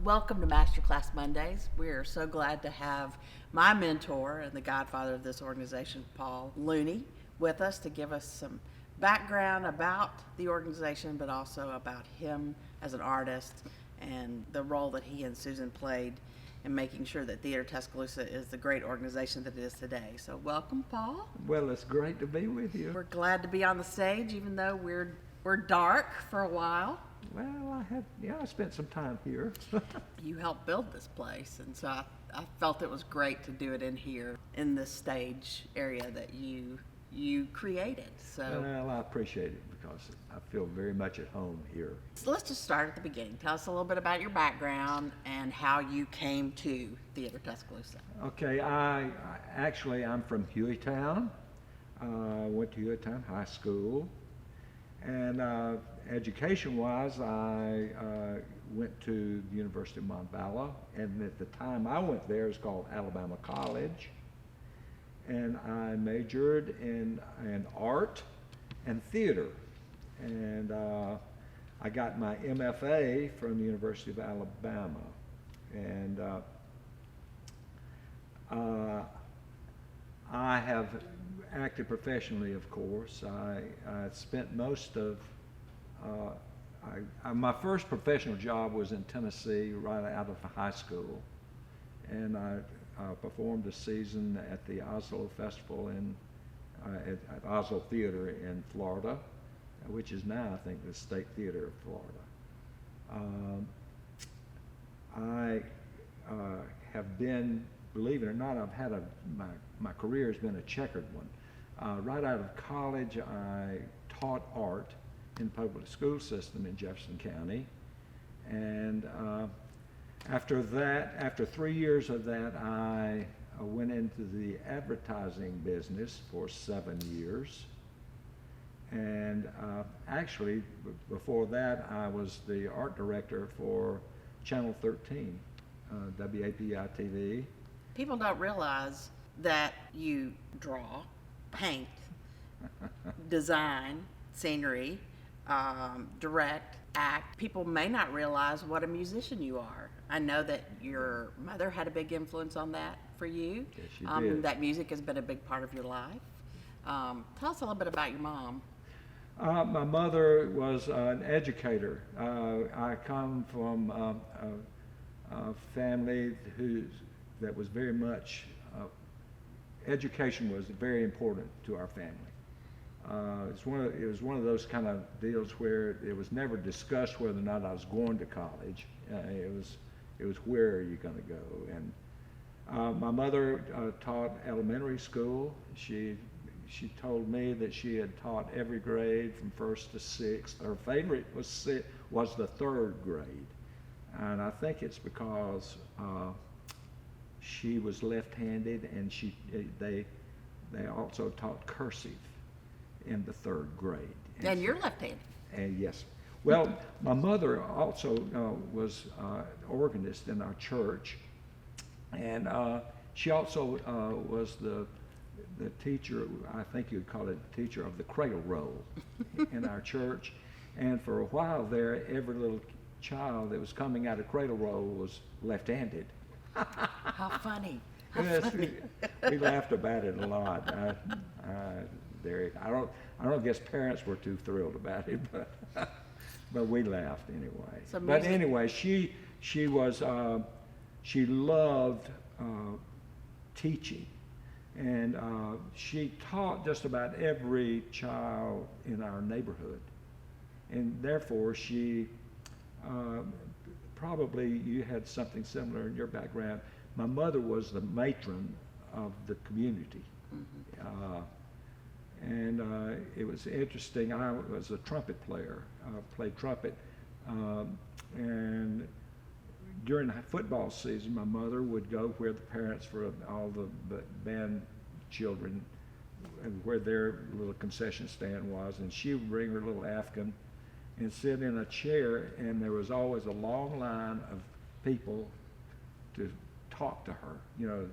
Welcome to Masterclass Mondays. We're so glad to have my mentor and the godfather of this organization, Paul Looney, with us to give us some background about the organization, but also about him as an artist and the role that he and Susan played in making sure that Theatre Tuscaloosa is the great organization that it is today. So welcome, Paul. Well, it's great to be with you. We're glad to be on the stage, even though we're dark for a while. Well, I spent some time here. You helped build this place, and so I felt it was great to do it in here, in this stage area that you created. So Well, I appreciate it because I feel very much at home here. let's just start at the beginning. Tell us a little bit about your background and how you came to Theatre Tuscaloosa. Okay, I'm from Hueytown. Went to Hueytown High School, and education-wise, I went to the University of Montvalla, and at the time I went there, it was called Alabama College, and I majored in art and theater, and I got my MFA from the University of Alabama, and I have acted professionally, of course. I spent most of my first professional job was in Tennessee right out of high school, and I performed a season at the Oslo Festival at Oslo Theater in Florida, which is now, I think, the State Theater of Florida. I have been, believe it or not, my career has been a checkered one. Right out of college, I taught art in the public school system in Jefferson County, and after 3 years of that, I went into the advertising business for 7 years, and actually before that I was the art director for Channel 13, WAPI TV. People don't realize that you draw, paint, design, scenery, direct, act. People may not realize what a musician you are. I know that your mother had a big influence on that for you. Yes, she did. That music has been a big part of your life. Tell us a little bit about your mom. My mother was an educator. I come from a family that was very much, education was very important to our family. It was one of those kind of deals where it was never discussed whether or not I was going to college. It was where are you going to go? And my mother taught elementary school. She told me that she had taught every grade from first to sixth. Her favorite was the third grade, and I think it's because she was left-handed, and they also taught cursive in the third grade. And you're left-handed. And yes. Well, my mother also was organist in our church, and she also was the teacher, I think you'd call it teacher of the cradle roll in our church. And for a while there, every little child that was coming out of cradle roll was left-handed. How funny. Yes, we laughed about it a lot. I don't guess parents were too thrilled about it, but we laughed anyway. So but music- anyway, she loved teaching, and she taught just about every child in our neighborhood, and therefore she probably you had something similar in your background. My mother was the matron of the community. Mm-hmm. And it was interesting. I was a trumpet player, played trumpet, and during the football season, my mother would go where the parents for all the band children, and where their little concession stand was, and she would bring her little Afghan and sit in a chair, and there was always a long line of people to talk to her. You know,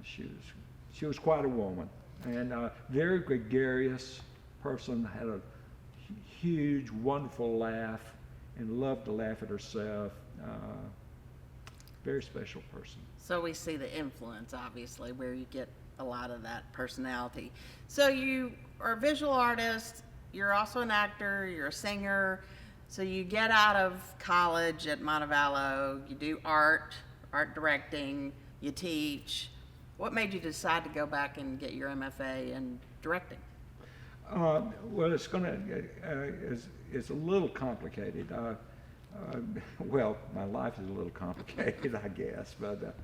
she was quite a woman, and very gregarious person, had a huge, wonderful laugh, and loved to laugh at herself. Very special person. So we see the influence, obviously, where you get a lot of that personality. So you are a visual artist, you're also an actor, you're a singer. So you get out of college at Montevallo, you do art directing, you teach. What made you decide to go back and get your MFA in directing? Well, it's a little complicated. Well, my life is a little complicated, I guess. But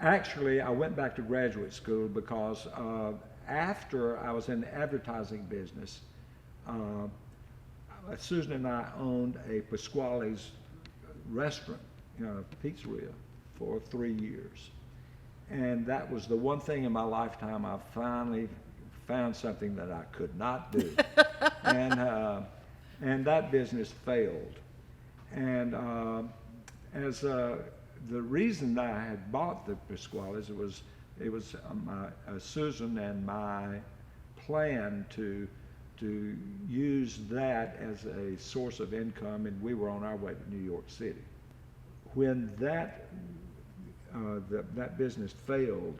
actually, I went back to graduate school because after I was in the advertising business, Susan and I owned a Pasquale's restaurant, pizzeria, for 3 years. And that was the one thing in my lifetime I finally found something that I could not do. And that business failed. And the reason that I had bought the Pasquale's, it was Susan and my plan to use that as a source of income, and we were on our way to New York City. When that business failed,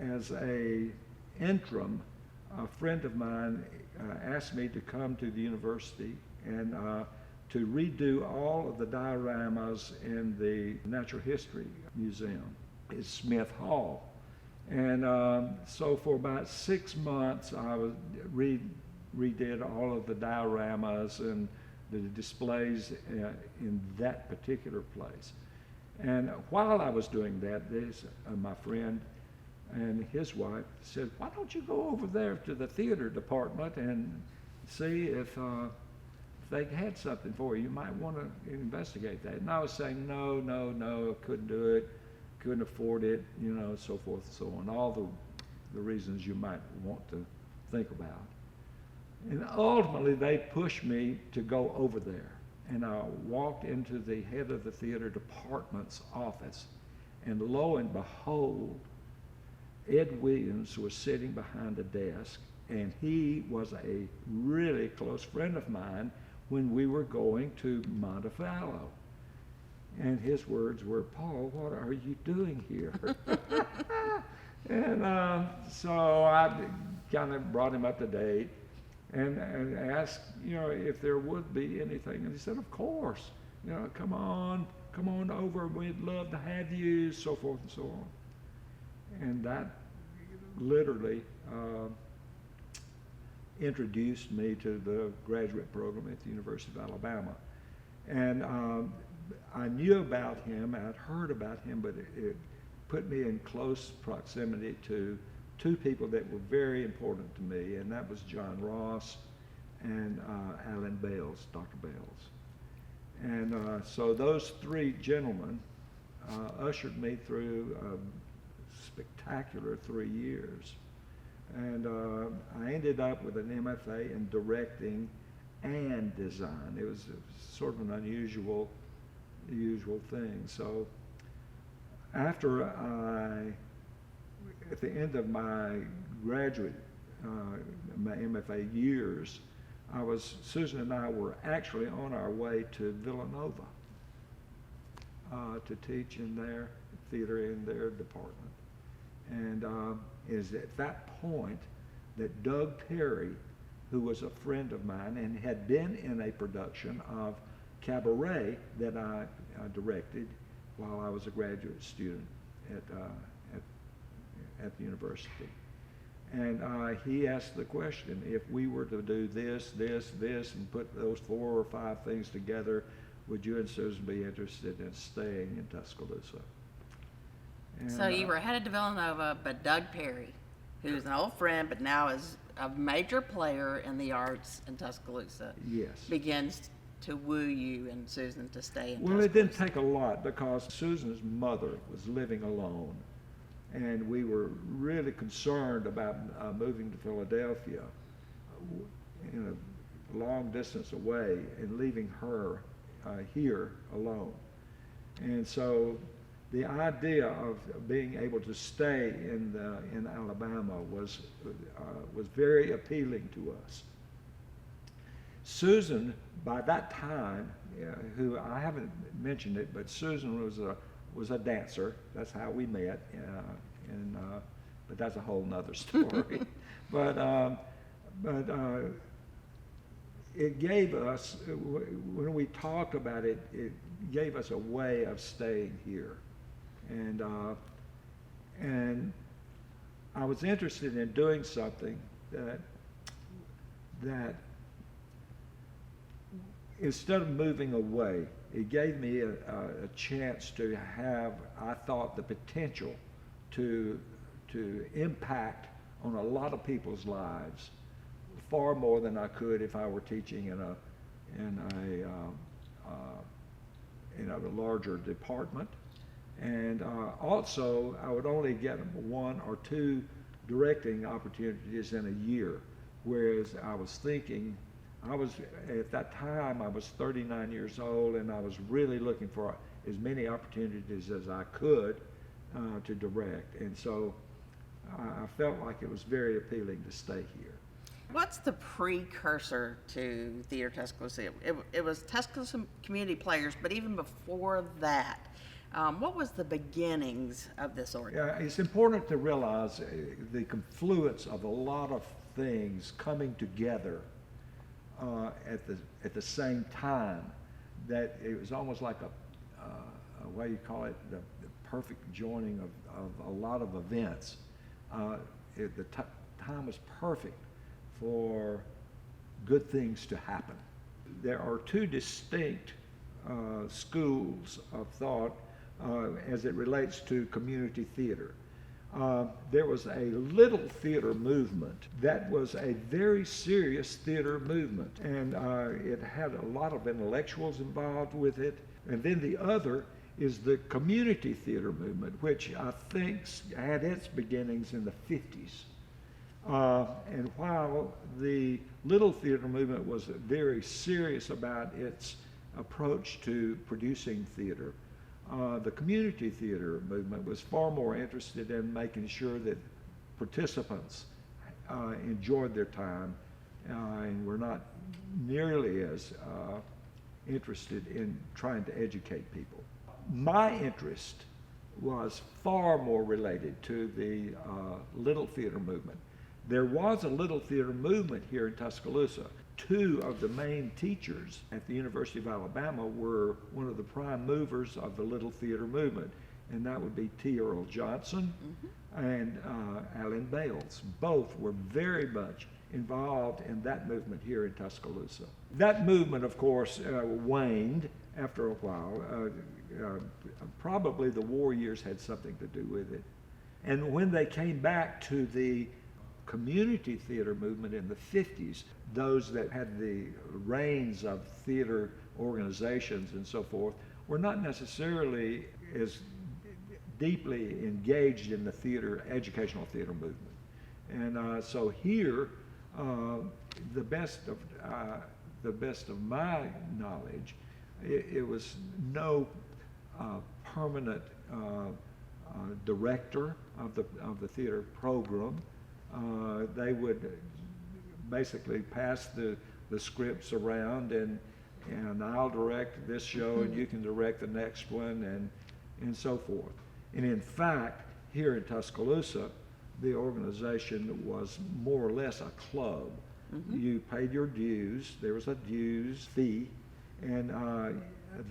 as a interim, a friend of mine asked me to come to the university and to redo all of the dioramas in the Natural History Museum at Smith Hall. And so for about 6 months, I redid all of the dioramas and the displays in that particular place. And while I was doing that, my friend and his wife said, "Why don't you go over there to the theater department and see if they had something for you? You might want to investigate that." And I was saying, no, I couldn't do it, couldn't afford it, so forth and so on, all the reasons you might want to think about. And ultimately, they pushed me to go over there. And I walked into the head of the theater department's office, and lo and behold, Ed Williams was sitting behind a desk, and he was a really close friend of mine when we were going to Montevallo. And his words were, "Paul, what are you doing here?" And so I kind of brought him up to date and asked, if there would be anything. And he said, "Of course, come on over. We'd love to have you," so forth and so on. And that literally introduced me to the graduate program at the University of Alabama. And I knew about him, I'd heard about him, but it put me in close proximity to two people that were very important to me, and that was John Ross and Alan Bales, Dr. Bales. And so those three gentlemen ushered me through a spectacular 3 years. And I ended up with an MFA in directing and design. It was sort of an unusual thing. So after at the end of my graduate, my MFA years, Susan and I were actually on our way to Villanova to teach in their theater in their department. And it was at that point that Doug Perry, who was a friend of mine and had been in a production of Cabaret that I directed while I was a graduate student at the university. And he asked the question, if we were to do this, and put those 4 or 5 things together, would you and Susan be interested in staying in Tuscaloosa? And, so you were headed to Villanova, but Doug Perry, who's an old friend but now is a major player in the arts in Tuscaloosa, yes, begins to woo you and Susan to stay in Well, Tuscaloosa. it didn't take a lot because Susan's mother was living alone, and we were really concerned about moving to Philadelphia in a long distance away and leaving her here alone. And so the idea of being able to stay in Alabama was very appealing to us. Susan by that time, who I haven't mentioned it, but Susan was a dancer. That's how we met, but that's a whole nother story. but it gave us, when we talked about it, it gave us a way of staying here, and I was interested in doing something that instead of moving away, it gave me a chance to have, I thought, the potential to impact on a lot of people's lives, far more than I could if I were teaching in a larger department. And also, I would only get 1 or 2 directing opportunities in a year, whereas I was thinking, at that time, I was 39 years old, and I was really looking for as many opportunities as I could to direct. And so I felt like it was very appealing to stay here. What's the precursor to Theatre Tuscaloosa? It was Tuscaloosa Community Players, but even before that, what was the beginnings of this organization? Yeah, it's important to realize the confluence of a lot of things coming together at the same time, that it was almost like a what do you call it, the perfect joining of a lot of events. The time was perfect for good things to happen. There are 2 distinct schools of thought as it relates to community theater. There was a little theater movement that was a very serious theater movement, and it had a lot of intellectuals involved with it. And then the other is the community theater movement, which I think had its beginnings in the 50s. And while the little theater movement was very serious about its approach to producing theater, the community theater movement was far more interested in making sure that participants enjoyed their time and were not nearly as interested in trying to educate people. My interest was far more related to the little theater movement. There was a little theater movement here in Tuscaloosa. 2 of the main teachers at the University of Alabama were one of the prime movers of the little theater movement, and that would be T. Earl Johnson and Alan Bales. Both were very much involved in that movement here in Tuscaloosa. That movement, of course, waned after a while. Probably the war years had something to do with it. And when they came back to the community theater movement in the 50s, those that had the reins of theater organizations and so forth were not necessarily as deeply engaged in the educational theater movement. And so here, the best of my knowledge, it was no permanent director of the theater program. They would basically pass the scripts around, and I'll direct this show and you can direct the next one, and so forth. And in fact, here in Tuscaloosa, the organization was more or less a club. You paid your dues. There was a dues fee, and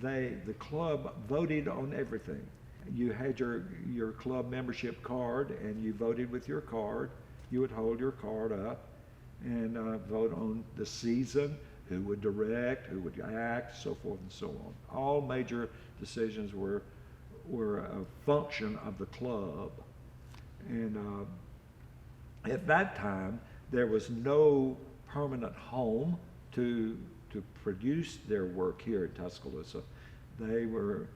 the club voted on everything. You had your club membership card, and you voted with your card. You would hold your card up and vote on the season, who would direct, who would act, so forth and so on. All major decisions were a function of the club. And at that time, there was no permanent home to produce their work here in Tuscaloosa. They were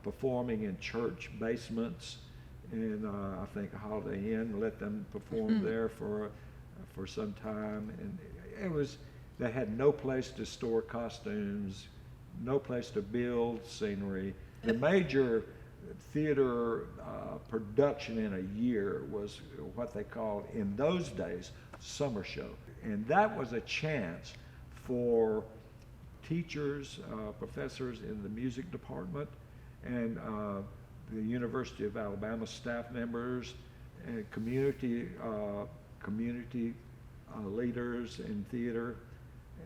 performing in church basements, and I think Holiday Inn let them perform there for some time. And they had no place to store costumes, no place to build scenery. The major theater production in a year was what they called, in those days, summer show. And that was a chance for teachers, professors in the music department, and the University of Alabama staff members, and community leaders in theater,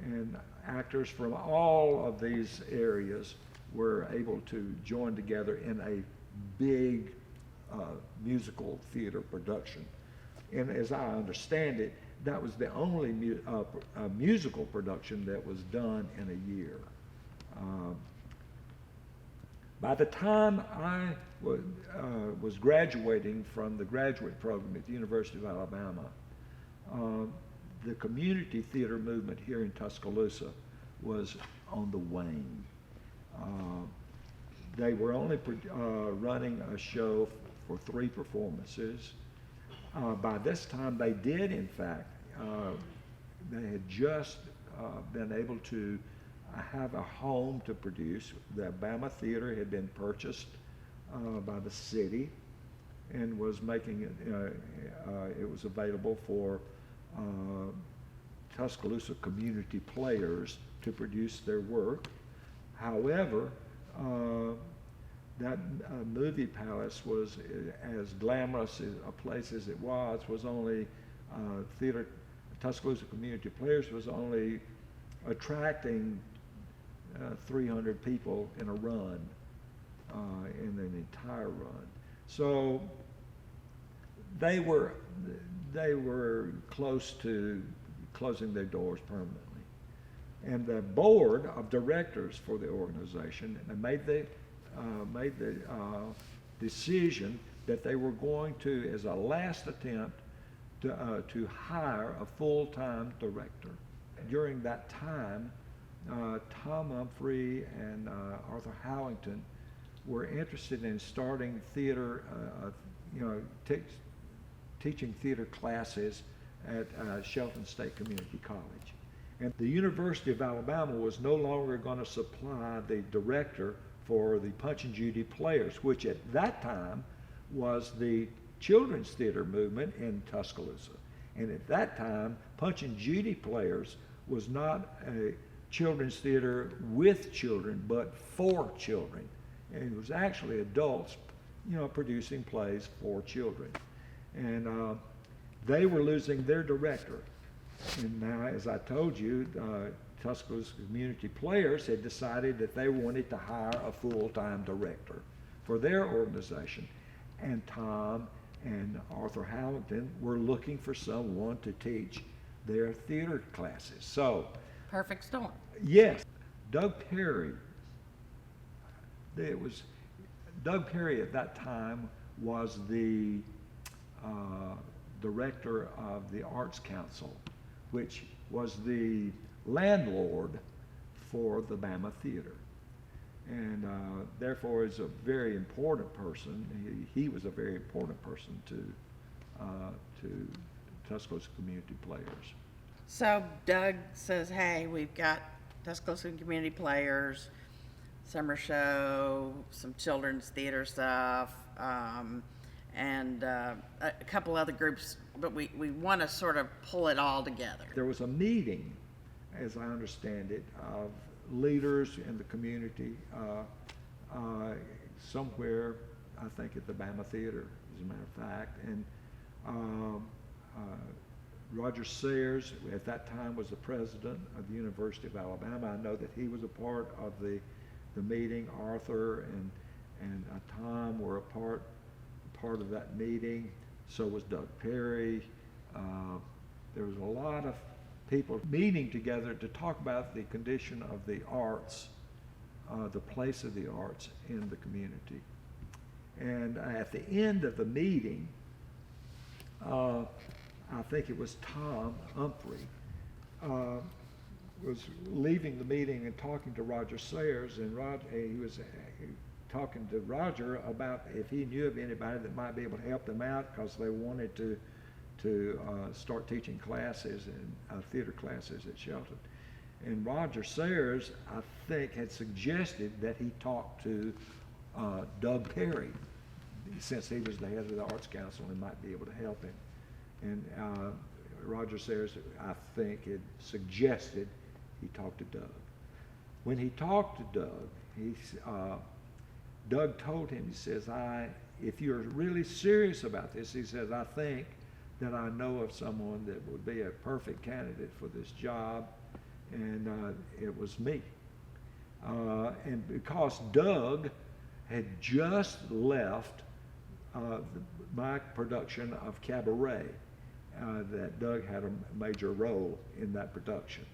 and actors from all of these areas were able to join together in a big musical theater production. And as I understand it, that was the only musical production that was done in a year. By the time I was graduating from the graduate program at the University of Alabama, the community theater movement here in Tuscaloosa was on the wane. They were only running a show for 3 performances. By this time, they did, in fact, they had just been able to have a home to produce. The Alabama Theater had been purchased by the city and was making it, it was available for Tuscaloosa community players to produce their work. However, that movie palace was as glamorous a place as it was only Theatre Tuscaloosa Community Players was only attracting 300 people in a run, in an entire run. So they were close to closing their doors permanently. And the board of directors for the organization made the decision that they were going to, as a last attempt, to hire a full-time director. During that time, Tom Humphrey and Arthur Howington were interested in starting theater, teaching theater classes at Shelton State Community College. And the University of Alabama was no longer going to supply the director for the Punch and Judy Players, which at that time was the children's theater movement in Tuscaloosa. And at that time, Punch and Judy Players was not a children's theater with children, but for children. And it was actually adults, producing plays for children. And they were losing their director. And now, as I told you, Tuscaloosa Community Players had decided that they wanted to hire a full-time director for their organization. And Tom and Arthur Howington were looking for someone to teach their theater classes. So, Perfect storm. yes, Doug Perry at that time was the director of the Arts Council, which was the landlord for the Bama Theater. And therefore is a very important person. He was a very important person to Tuscaloosa Community Players. So Doug says, hey, we've got Tuscaloosa Community Players, summer show, some children's theater stuff, and a couple other groups, but we want to sort of pull it all together. There was a meeting, as I understand it, of leaders in the community somewhere, I think at the Bama Theater, as a matter of fact. And Roger Sayers, at that time, was the president of the University of Alabama. I know that he was a part of the meeting. Arthur and Tom were a part of that meeting. So was Doug Perry. There was a lot of people meeting together to talk about the condition of the arts, the place of the arts in the community. And at the end of the meeting, I think it was Tom Humphrey, was leaving the meeting and talking to Roger Sayers, and he was talking to Roger about if he knew of anybody that might be able to help them out, because they wanted to start teaching classes and theater classes at Shelton. And Roger Sayers, I think, had suggested that he talk to Doug Perry, since he was the head of the Arts Council and might be able to help him. And Roger Sayers, I think, had suggested he talk to Doug. When he talked to Doug, Doug told him, he says, if you're really serious about this, he says, I think that I know of someone that would be a perfect candidate for this job, and it was me. And because Doug had just left my production of Cabaret, that Doug had a major role in that production.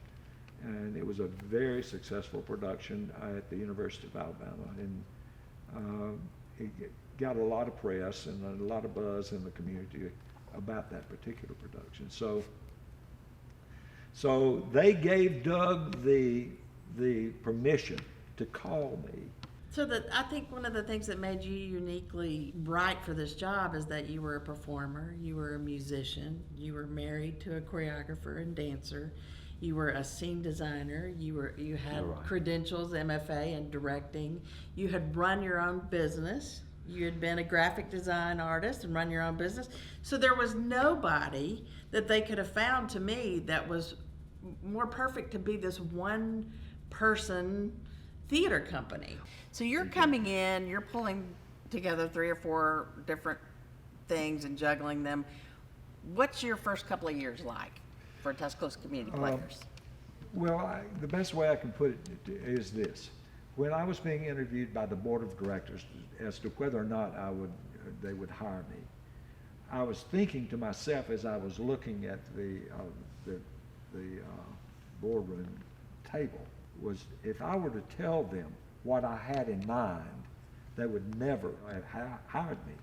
And it was a very successful production at the University of Alabama. And it got a lot of press and a lot of buzz in the community about that particular production. So they gave Doug the permission to call me. So I think one of the things that made you uniquely right for this job is that you were a performer, you were a musician, you were married to a choreographer and dancer, you were a scene designer, you had Right. credentials, MFA in directing, you had run your own business, you had been a graphic design artist and run your own business. So there was nobody that they could have found, to me, that was more perfect to be this one person theater company. So you're coming in, you're pulling together 3 or 4 different things and juggling them. What's your first couple of years like for Tuscaloosa Community Players? Well, the best way I can put it is this. When I was being interviewed by the board of directors as to whether or not they would hire me, I was thinking to myself as I was looking at the boardroom table, was if I were to tell them what I had in mind, they would never have hired me,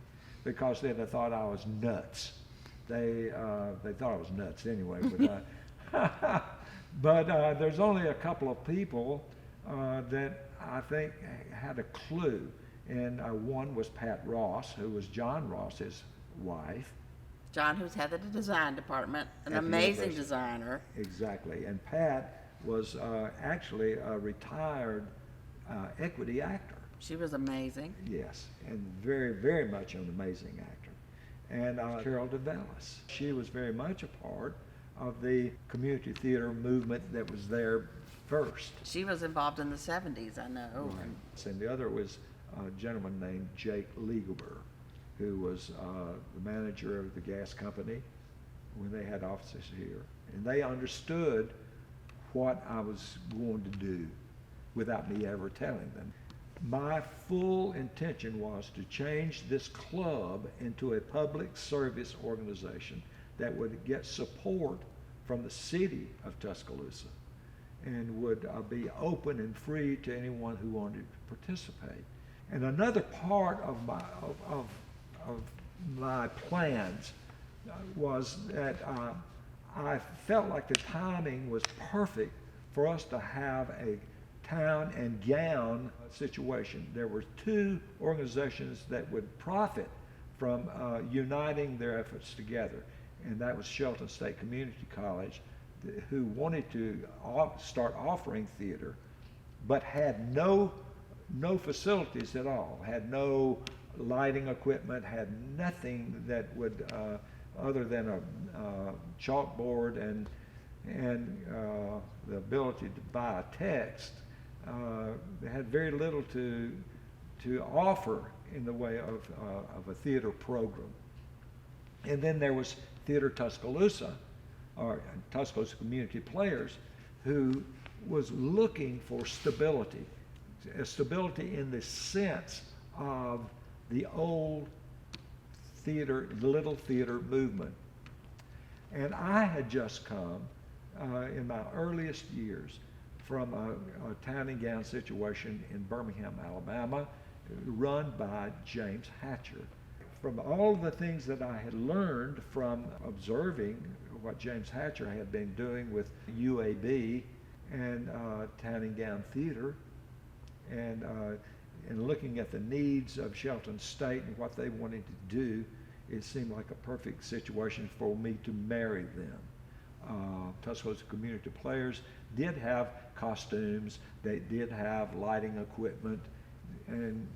because they'd have thought I was nuts. They thought I was nuts anyway. But there's only a couple of people that I think had a clue, and one was Pat Ross, who was John Ross's wife. John, who's head of the design department, an At the amazing university. designer. Exactly, and Pat was actually a retired equity actor. She was amazing. Yes, and very, very much an amazing actor. And Carol DeVellis. She was very much a part of the community theater movement that was there first. She was involved in the 70s, I know. Right. And the other was a gentleman named Jake Liegelberg, who was the manager of the gas company when they had offices here. And they understood what I was going to do without me ever telling them. My full intention was to change this club into a public service organization that would get support from the city of Tuscaloosa and would be open and free to anyone who wanted to participate. And another part of my plans was that I felt like the timing was perfect for us to have a town and gown situation. There were 2 organizations that would profit from uniting their efforts together, and that was Shelton State Community College, who wanted to start offering theater, but had no facilities at all, had no lighting equipment, had nothing that would, other than a chalkboard and the ability to buy a text. They had very little to offer in the way of a theater program. And then there was Theatre Tuscaloosa, or Tuscaloosa Community Players, who was looking for stability, stability in the sense of the old theater, little theater movement. And I had just come in my earliest years from a town and gown situation in Birmingham, Alabama, run by James Hatcher. From all of the things that I had learned from observing what James Hatcher had been doing with UAB and town and gown theater, and looking at the needs of Shelton State and what they wanted to do, it seemed like a perfect situation for me to marry them. Tuscaloosa Community Players did have costumes, they did have lighting equipment, and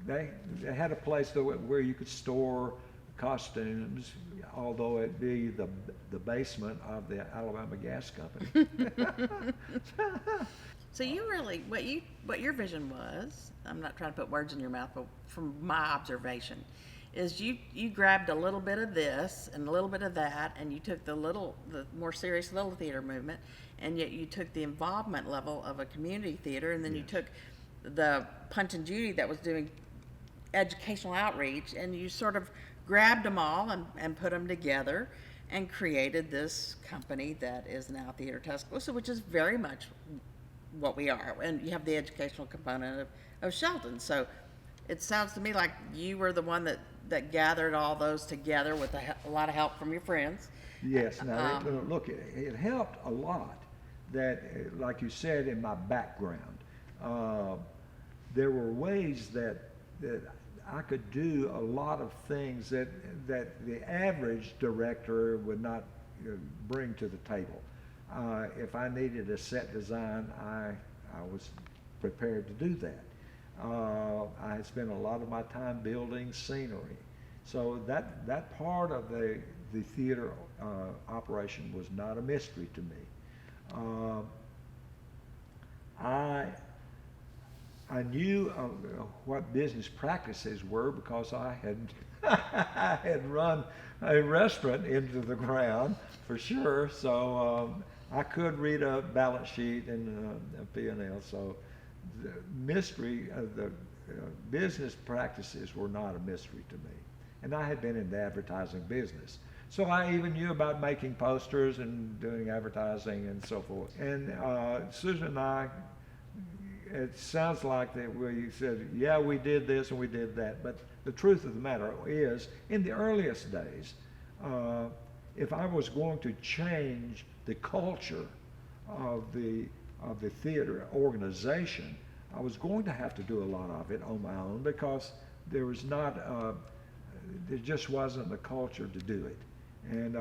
they had a place where you could store costumes, although it be the basement of the Alabama Gas Company. So you really, what your vision was, I'm not trying to put words in your mouth, but from my observation, is you grabbed a little bit of this and a little bit of that, and you took the more serious little theater movement, and yet you took the involvement level of a community theater, and then you Yes. took the Punch and Judy that was doing educational outreach, and you sort of grabbed them all and put them together and created this company that is now Theatre Tuscaloosa, which is very much what we are. And you have the educational component of Shelton. So it sounds to me like you were the one that gathered all those together with a lot of help from your friends. Yes, now, look, it helped a lot that, like you said, in my background, there were ways that I could do a lot of things that the average director would not bring to the table. If I needed a set design, I was prepared to do that. I had spent a lot of my time building scenery. So that part of the theater operation was not a mystery to me. I knew what business practices were because I had I had run a restaurant into the ground for sure. So I could read a balance sheet and a P&L. So the mystery of the business practices were not a mystery to me. And I had been in the advertising business. So I even knew about making posters and doing advertising and so forth. And Susan and I, it sounds like that we said, yeah, we did this and we did that. But the truth of the matter is, in the earliest days, if I was going to change the culture of the theater organization, I was going to have to do a lot of it on my own because there was not, there just wasn't the culture to do it. And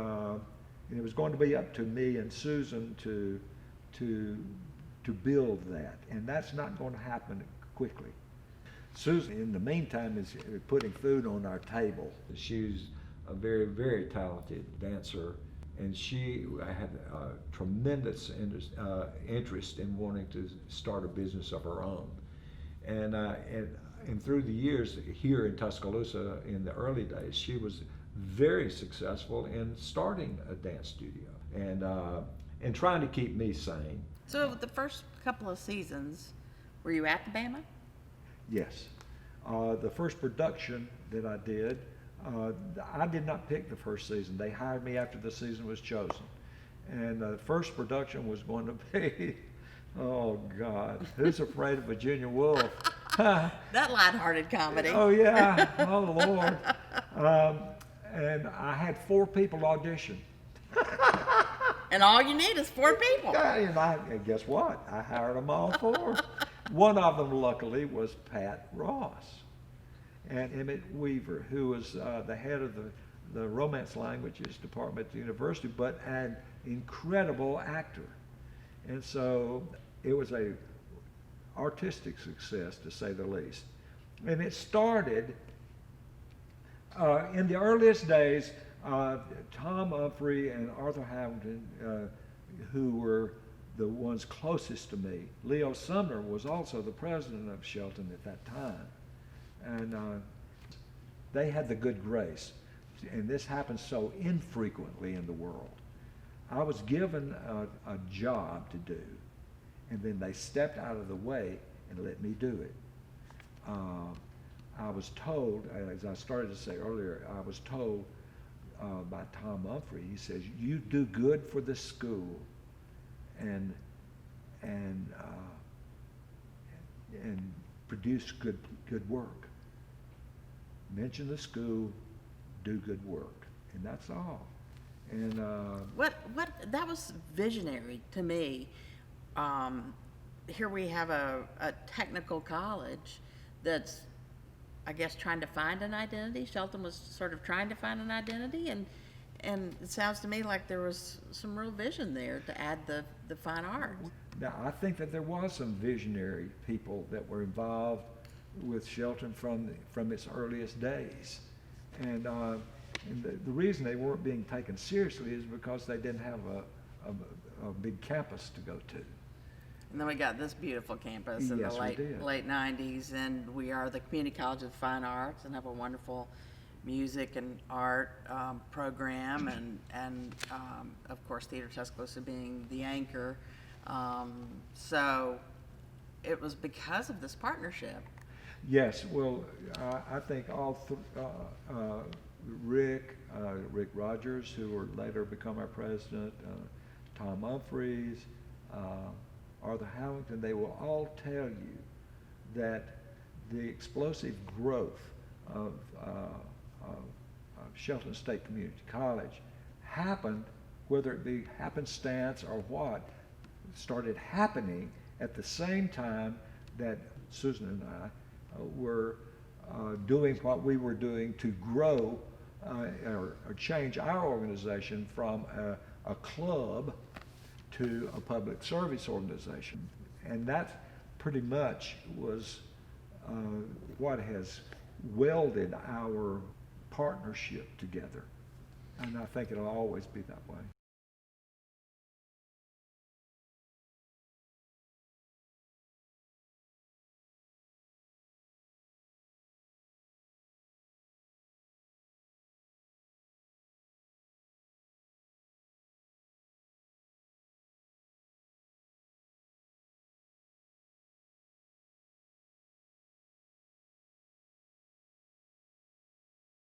it was going to be up to me and Susan to build that. And that's not going to happen quickly. Susan, in the meantime, is putting food on our table. She's a very, very talented dancer, and she had a tremendous interest in wanting to start a business of her own. And through the years here in Tuscaloosa, in the early days, she was very successful in starting a dance studio and trying to keep me sane. So the first couple of seasons, were you at the Bama? Yes. The first production that I did, I did not pick the first season. They hired me after the season was chosen. And the first production was going to be, oh God, Who's Afraid of Virginia Woolf? That lighthearted comedy. Oh yeah, oh Lord. And I had 4 people audition. And all you need is 4 people. And guess what? I hired them all 4. One of them, luckily, was Pat Ross and Emmett Weaver, who was the head of the Romance Languages department at the university, but an incredible actor. And so it was a artistic success, to say the least. And it started in the earliest days. Tom Humphrey and Arthur Hamilton, who were the ones closest to me. Leo Sumner was also the president of Shelton at that time. And they had the good grace. And this happens so infrequently in the world. I was given a job to do, and then they stepped out of the way and let me do it. I was told, as I started to say earlier, I was told by Tom Humphrey, he says, you do good for the school and produce good work. Mention the school, do good work, and that's all. And what that was visionary to me. Here we have a technical college that's, I guess, trying to find an identity. Shelton was sort of trying to find an identity, and it sounds to me like there was some real vision there to add the fine art. Now, I think that there was some visionary people that were involved with Shelton from its earliest days. And the reason they weren't being taken seriously is because they didn't have a big campus to go to. And then we got this beautiful campus in Yes, the we late did. late 90s, and we are the Community College of Fine Arts and have a wonderful music and art program, and of course Theatre Tuscaloosa being the anchor. So it was because of this partnership. Yes, well, I think Rick Rogers, who would later become our president, Tom Humphreys, Arthur Howington, they will all tell you that the explosive growth of Shelton State Community College happened, whether it be happenstance or what, started happening at the same time that Susan and I were doing what we were doing to grow or change our organization from a club to a public service organization. And that pretty much was what has welded our partnership together. And I think it'll always be that way.